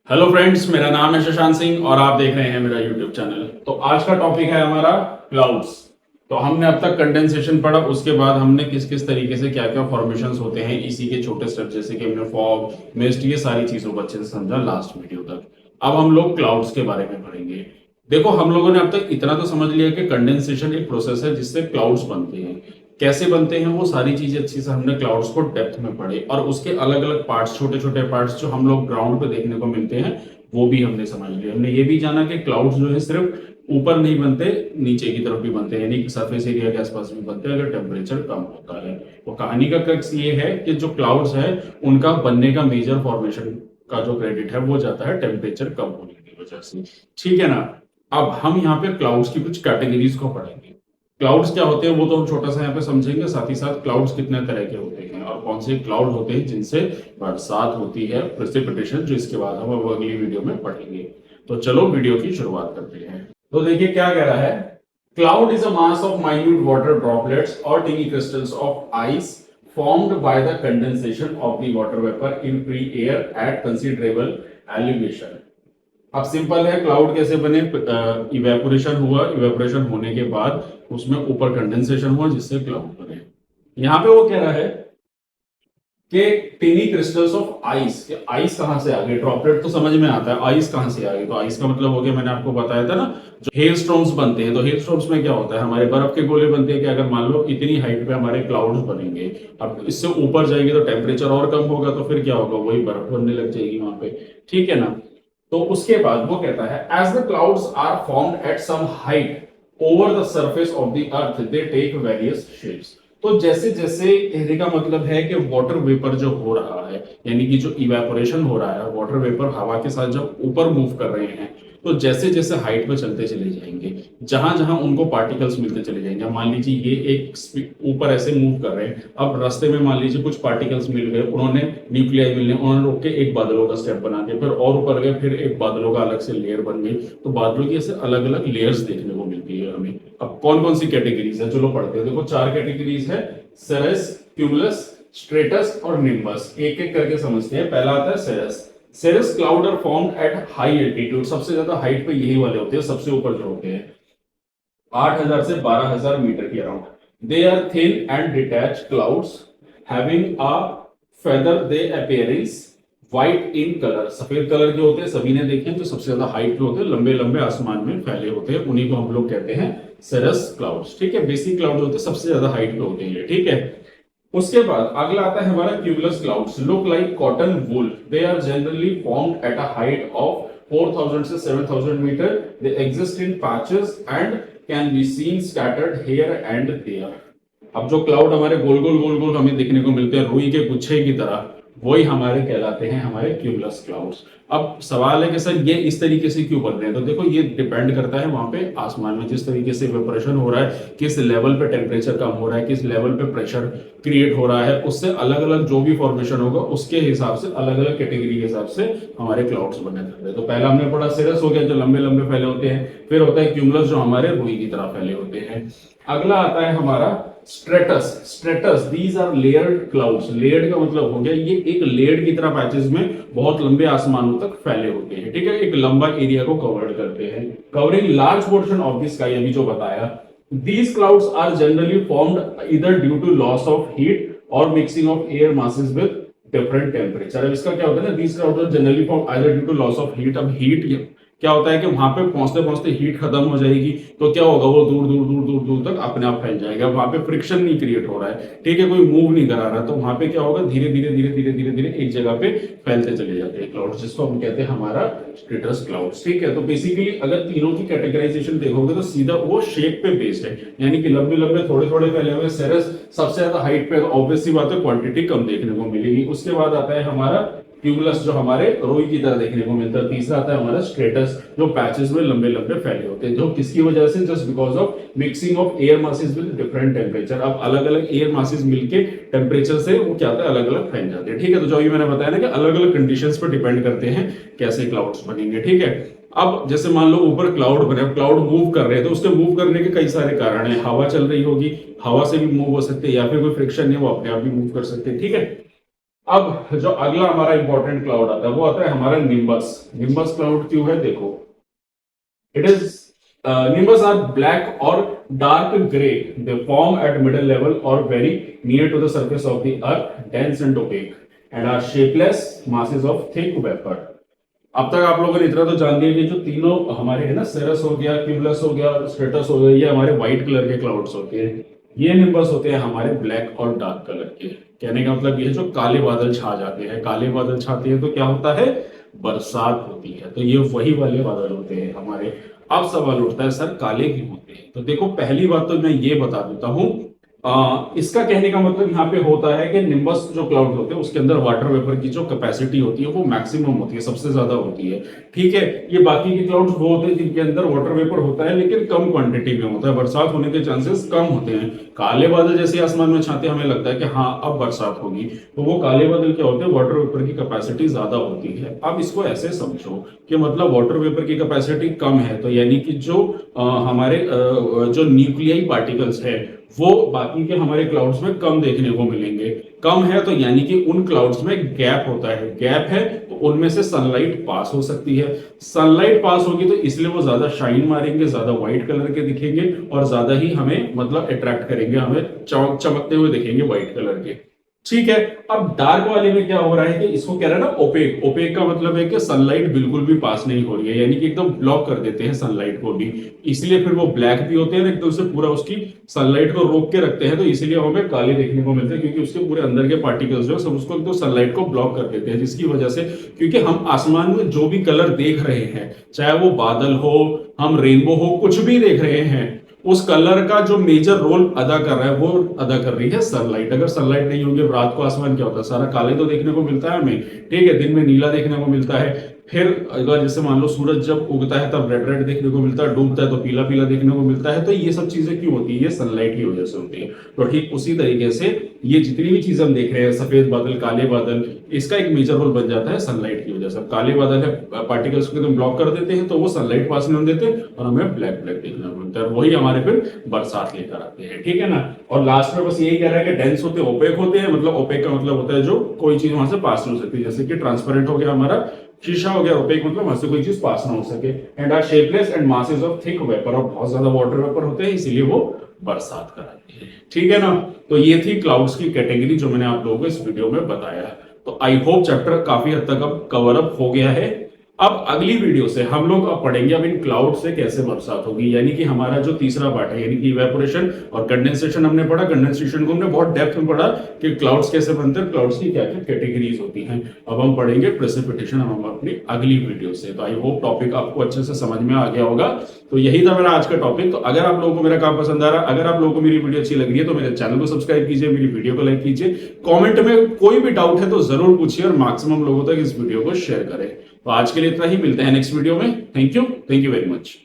Hello friends, मेरा नाम है शशांक सिंह और आप देख रहे हैं मेरा यूट्यूब चैनल। तो आज का टॉपिक है हमारा क्लाउड्स। तो हमने अब तक कंडेंसेशन पढ़ा, उसके बाद हमने किस किस तरीके से क्या क्या फॉर्मेशंस होते हैं इसी के छोटे स्टेप, जैसे कि हमने फॉग, मिस्ट, ये सारी चीजों को अच्छे से समझा लास्ट वीडियो तक। अब हम लोग क्लाउड्स के बारे में पढ़ेंगे। देखो, हम लोगों ने अब तक इतना तो समझ लिया कि कंडेंसेशन एक प्रोसेस है जिससे क्लाउड्स बनते हैं। कैसे बनते हैं वो सारी चीजें अच्छी से हमने क्लाउड्स को डेप्थ में पढ़े, और उसके अलग अलग पार्ट्स, छोटे छोटे पार्ट्स जो हम लोग ग्राउंड पे देखने को मिलते हैं वो भी हमने समझ लिया। हमने ये भी जाना कि क्लाउड्स जो है सिर्फ ऊपर नहीं बनते, नीचे की तरफ भी बनते हैं, यानी कि सरफेस एरिया के आसपास भी बनते हैं अगर टेम्परेचर कम होता है। तो कहानी का क्रक्स ये है कि जो क्लाउड्स है उनका बनने का मेजर फॉर्मेशन का जो क्रेडिट है वो जाता है टेम्परेचर कम होने की वजह से। ठीक है ना। अब हम यहाँ पे क्लाउड्स की कुछ कैटेगरीज को पढ़ेंगे। क्लाउड्स क्या होते हैं वो तो हम छोटा सा यहाँ पे समझेंगे, साथ ही साथ क्लाउड्स कितने तरह के होते हैं और कौन से क्लाउड होते हैं जिनसे बरसात होती है, प्रेसिपिटेशन, जो इसके बाद हम अब अगली वीडियो में पढ़ेंगे। तो चलो वीडियो की शुरुआत करते हैं। तो देखिए क्या कह रहा है। Cloud is a mass of minute water droplets और tiny crystals of ice formed by the condensation of the water vapor in free air at considerable elevation। अब सिंपल है, क्लाउड कैसे बने। इवेपोरेशन हुआ, इवेपोरेशन होने के बाद उसमें ऊपर कंडेंसेशन हुआ जिससे क्लाउड बने। यहां पे वो कह रहा है कि tiny crystals of ice. Ice कहां से आ गई, ड्रॉपलेट तो समझ में आता है, आइस कहां से आ गई। तो आइस का मतलब हो गया, मैंने आपको बताया था ना, जो हेल स्टॉर्म्स बनते हैं। तो हेल स्टॉर्म्स में क्या होता है, हमारे बर्फ के गोले बनते हैं कि अगर मान लो इतनी हाइट पे हमारे क्लाउड्स बनेंगे, अब इससे ऊपर जाएंगे तो टेम्परेचर और कम होगा, तो फिर क्या होगा, वही बर्फ बनने लग जाएगी वहां पे। ठीक है ना। तो उसके बाद वो कहता है as the clouds are formed at some height over the surface of the earth they take various shapes. तो जैसे जैसे कहने का मतलब है कि वाटर वेपर जो हो रहा है, यानी कि जो इवेपोरेशन हो रहा है, वाटर वेपर हवा के साथ जब ऊपर मूव कर रहे हैं, तो जैसे जैसे हाइट पे चलते चले जाएंगे, जहां जहां उनको पार्टिकल्स मिलते चले जाएंगे। मान लीजिए ये एक ऊपर ऐसे मूव कर रहे हैं, अब रास्ते में मान लीजिए कुछ पार्टिकल्स मिल गए, उन्होंने न्यूक्लियाई मिलने, उन्होंने रोक के एक बादलों का स्टेप बना दिया, फिर और ऊपर गए, फिर एक बादलों का अलग से लेयर बन गई। तो बादलों की ऐसे अलग अलग लेयर्स देखने को मिलती है हमें। अब कौन कौन सी कैटेगरीज है, चलो पढ़ते हैं। देखो 4 कैटेगरीज है, सर्स, क्यूमुलस, स्ट्रेटस और निम्बस। एक एक करके समझते हैं। पहला आता है cirrus. Cirrus cloud are formed at high altitude. सबसे ज्यादा हाइट पे यही वाले होते हैं, सबसे ऊपर जो होते हैं 8000 से 12000 मीटर के around. They are thin and detach clouds having a feather, they appearance white in colour. सफेद कलर के होते हैं, सभी ने देखे तो सबसे ज्यादा हाइट पे होते हैं, लंबे लंबे आसमान में फैले होते हैं, उन्हीं को हम लोग कहते हैं सर्स क्लाउड्स। ठीक है, बेसिक क्लाउड होते हैं, सबसे ज्यादा हाइट पे होते हैं। ठीक है। उसके बाद अगला आता है हमारा cumulus clouds. Look like cotton wool. They are generally formed at a height of 4000 से 7000 metre. They exist in patches and can be seen scattered here and there. अब जो क्लाउड हमारे गोल गोल गोल गोल हमें देखने को मिलते हैं रुई के गुच्छे की तरह, वही हमारे कहलाते हैं हमारे क्यूमुलस क्लाउड्स। अब सवाल है कि सर ये इस तरीके से क्यों बन रहे हैं। तो देखो ये डिपेंड करता है वहां पे आसमान में जिस तरीके से इवेपोरेशन हो रहा है, किस लेवल पे टेम्परेचर कम हो रहा है, किस लेवल पे प्रेशर क्रिएट हो रहा है, उससे अलग अलग जो भी फॉर्मेशन होगा उसके हिसाब से, अलग अलग कैटेगरी के हिसाब से हमारे क्लाउड्स बने रहते हैं। तो पहला हमने पढ़ा सर्स हो गया, जो लंबे लंबे फैले होते हैं। फिर होता है क्यूमुलस, जो हमारे रुई की तरह फैले होते हैं। अगला आता है हमारा stratus. Stratus, these are layered clouds. Layered का मतलब हो गया ये एक लेयर्ड की तरह पैचेस में बहुत लंबे आसमानों तक फैले होते हैं। ठीक है, एक लंबा एरिया को कवर करते हैं, covering large portion of the sky. अभी जो बताया, these clouds are generally formed either due to loss of heat or mixing of air masses with different temperature। अब इसका क्या होता है ना, these clouds are generally formed either due to loss of heat। अब heat क्या होता है कि वहां पे पहुंचते पहुंचते हीट खत्म हो जाएगी, तो क्या होगा, वो दूर दूर दूर दूर दूर तक अपने आप फैल जाएगा। वहां पे फ्रिक्शन नहीं क्रिएट हो रहा है, ठीक है, कोई मूव नहीं करा रहा, तो वहां पे क्या होगा, धीरे धीरे धीरे धीरे धीरे धीरे एक जगह पे फैलते चले जाते हैं क्लाउड्स, जिसको हम कहते हैं हमारा स्ट्रेटस क्लाउड्स। ठीक है। तो बेसिकली अगर तीनों की कैटेगराइजेशन देखोगे तो सीधा वो शेप पे बेस्ड है, यानी कि लंबे लंबे थोड़े थोड़े फैले हुए सर्स सबसे ज्यादा हाइट पे, ऑब्वियस सी बात है क्वांटिटी कम देखने को मिलेगी। उसके बाद आता है हमारा क्यूमुलस, जो हमारे रोई की तरह देखने को मिलता है। तीसरा आता है हमारा स्ट्रेटस, जो पैचेस में लंबे लंबे फैले होते हैं, जो किसकी वजह से, just because of mixing of air masses with different temperature. अब अलग अलग एयर मासेस मिलके टेम्परेचर से वो क्या होता है, अलग अलग फैल जाते हैं। ठीक है। तो जो अभी मैंने बताया ना कि अलग अलग कंडीशंस पर डिपेंड करते हैं कैसे क्लाउड्स बनेंगे। ठीक है। अब जैसे मान लो ऊपर क्लाउड बने, क्लाउड मूव कर रहे हैं, तो उसके मूव करने के कई सारे कारण हैं। हवा चल रही होगी, हवा से भी मूव हो सकते हैं, या फिर कोई फ्रिक्शन है वो अपने आप भी मूव कर सकते हैं। ठीक है। अब जो अगला हमारा इंपॉर्टेंट क्लाउड आता है वो आता है हमारा निम्बस। निम्बस क्लाउड क्यों है, देखो it is nimbus are black or dark gray. They form at middle level or very near to the surface of the earth, dense and opaque, and are shapeless masses of thick vapor. अब तक आप लोगों ने इतना तो जान दिया कि जो तीनों हमारे है ना, सेरस हो गया, क्यूमुलस हो गया, स्ट्रेटस हो गया, ये हमारे व्हाइट कलर के क्लाउड्स होते हैं। ये निम्बस होते हैं हमारे ब्लैक और डार्क कलर के। कहने का मतलब ये जो काले बादल छा जाते हैं, काले बादल छाते हैं तो क्या होता है, बरसात होती है। तो ये वही वाले बादल होते हैं हमारे। अब सवाल उठता है सर काले क्यों होते हैं, तो देखो पहली बात तो मैं ये बता देता हूं, इसका कहने का मतलब यहाँ पे होता है कि निम्बस जो क्लाउड होते हैं उसके अंदर वाटर वेपर की जो कैपेसिटी होती है वो मैक्सिमम होती है, सबसे ज्यादा होती है। ठीक है, ये बाकी के क्लाउड्स वो होते हैं जिनके अंदर वाटर वेपर होता है लेकिन कम क्वांटिटी में होता है, बरसात होने के चांसेस कम होते हैं। काले बादल जैसे आसमान में छाते हमें लगता है कि हाँ अब बरसात होगी, तो वो काले बादल क्या होते हैं, वाटर वेपर की कैपेसिटी ज्यादा होती है। अब इसको ऐसे समझो कि मतलब वाटर वेपर की कैपेसिटी कम है, तो यानी कि जो हमारे जो न्यूक्लियाई पार्टिकल्स है वो बाकी के हमारे क्लाउड्स में कम देखने को मिलेंगे। कम है तो यानी कि उन क्लाउड्स में गैप होता है, गैप है तो उनमें से सनलाइट पास हो सकती है। सनलाइट पास होगी तो इसलिए वो ज्यादा शाइन मारेंगे, ज्यादा व्हाइट कलर के दिखेंगे और ज्यादा ही हमें मतलब अट्रैक्ट करेंगे, हमें चमकते हुए दिखेंगे व्हाइट कलर के। ठीक है, अब डार्क वाले में क्या हो रहा है कि इसको कह रहा है ना ओपेक। ओपेक का मतलब है कि सनलाइट बिल्कुल भी पास नहीं हो रही है, यानी कि एकदम ब्लॉक कर देते हैं सनलाइट को भी, इसलिए फिर वो ब्लैक भी होते हैं ना, एकदम से पूरा उसकी सनलाइट को रोक के रखते हैं, तो इसलिए हमें काले देखने को मिलते हैं क्योंकि उसके पूरे अंदर के पार्टिकल्स जो सब उसको एकदम सनलाइट को ब्लॉक कर देते हैं, जिसकी वजह से क्योंकि हम आसमान में जो भी कलर देख रहे हैं, चाहे वो बादल हो, हम रेनबो हो, कुछ भी देख रहे हैं, उस कलर का जो मेजर रोल अदा कर रहा है वो अदा कर रही है सनलाइट। अगर सनलाइट नहीं होगी, रात को आसमान क्या होता है, सारा काले तो देखने को मिलता है हमें, ठीक है, दिन में नीला देखने को मिलता है। फिर अगर जैसे मान लो सूरज जब उगता है तब रेड रेड देखने को मिलता है, डूबता है तो पीला पीला देखने को मिलता है। तो ये सब चीजें क्यों होती है, ये सनलाइट की वजह से होती है। तो ठीक उसी तरीके से ये जितनी भी चीज हम देख रहे हैं, सफेद बादल, काले बादल, इसका एक मेजर रोल बन जाता है सनलाइट की वजह से। काले बादल है, पार्टिकल्स को एकदम ब्लॉक कर देते हैं तो वो सनलाइट पास नहीं देते और हमें ब्लैक ब्लैक देखने को मिलता है, वही हमारे फिर बरसात लेकर आते हैं। ठीक है ना, और लास्ट में बस यही कह रहा है कि डेंस होते हैं, ओपेक होते हैं, मतलब ओपेक का मतलब होता है जो कोई चीज वहां से पास नहीं हो सकती, जैसे कि ट्रांसपेरेंट हो गया हमारा शीशा हो गया, ओपेक मतलब वहां से कोई चीज पास ना हो सके। And are shapeless and masses of thick vapour, और बहुत ज्यादा वाटर वेपर होते हैं इसीलिए वो बरसात कराते हैं। ठीक है ना, तो ये थी क्लाउड्स की कैटेगरी जो मैंने आप लोगों को इस वीडियो में बताया। तो आई होप चैप्टर काफी हद तक अब कवर अप हो गया है। अब अगली वीडियो से हम लोग अब पढ़ेंगे अब इन क्लाउड से कैसे बरसात होगी, यानी कि हमारा जो तीसरा पार्ट है, यानी कि इवेपोरेशन और कंडेंसेशन हमने पढ़ा। कंडेंसेशन को हमने बहुत डेप्थ में पढ़ा कि क्लाउड्स कैसे बनते हैं, क्लाउड्स की क्या क्या कैटेगरीज होती हैं। अब हम पढ़ेंगे प्रेसिपिटेशन हम अपनी अगली वीडियो से। तो आई होप टॉपिक आपको अच्छे से समझ में आ गया होगा। तो यही था मेरा आज का टॉपिक। तो अगर आप लोगों को मेरा काम पसंद आ रहा है, अगर आप लोगों को मेरी वीडियो अच्छी लग रही है तो मेरे चैनल को सब्सक्राइब कीजिए, मेरी वीडियो को लाइक कीजिए, कमेंट में कोई भी डाउट है तो जरूर पूछिए और मैक्सिमम लोगों तक इस वीडियो को शेयर करें। तो आज के लिए इतना ही, मिलते हैं नेक्स्ट वीडियो में। Thank you very much.